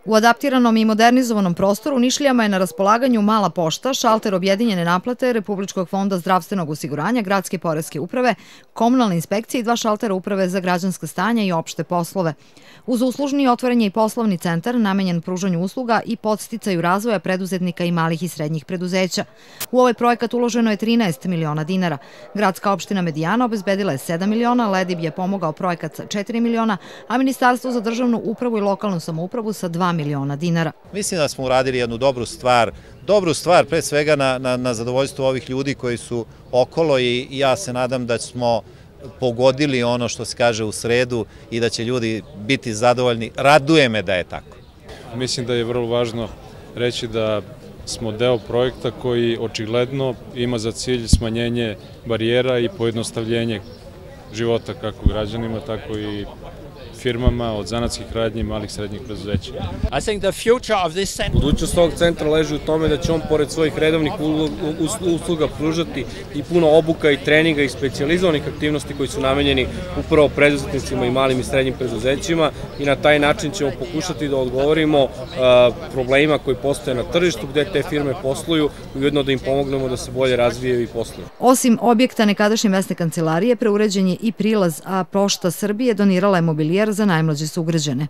U adaptiranom i modernizovanom prostoru u Nišlijama je na raspolaganju mala pošta, šalter objedinjene naplate Republičkog fonda zdravstvenog osiguranja, gradske poreske uprave, komunalne inspekcije i 2 šaltera uprave za građanska stanja i opšte poslove. Uz uslužni otvoren je i poslovni centar namenjen pružanju usluga i podsticaju razvoja preduzetnika i malih i srednjih preduzeća. U ovaj projekat uloženo je 13 miliona dinara. Gradska opština Medijana obezbedila je 7 miliona, Ledib je pomogao projekat sa 4 miliona, a Ministarstvo za državnu upravu i lokalnu samoupravu sa 2 miliona dinara. Mislim da smo uradili jednu dobru stvar pre svega na zadovoljstvo ovih ljudi koji su okolo i ja se nadam da smo pogodili ono što se kaže u sredu i da će ljudi biti zadovoljni. Raduje me da je tako. Mislim da je vrlo važno reći da smo deo projekta koji očigledno ima za cilj smanjenje barijera i pojednostavljenje života kako građanima, tako i firmama, od zanatskih radnji i malih srednjih preduzeća. Budućnost ovog centra leži u tome da će on pored svojih redovnih usluga pružati i puno obuka i treninga i specijalizovanih aktivnosti koji su namenjeni upravo preduzetnicima i malim i srednjim preduzećima i na taj način ćemo pokušati da odgovorimo problemima koji postoje na tržištu gde te firme posluju i ujedno da im pomognemo da se bolje razvijaju i posluju. Osim objekta nekadašnje mesne kancelarije, preuređen je i prilaz, a Pošta Srbije donirala je mobilijer za najmlađe sugrađane.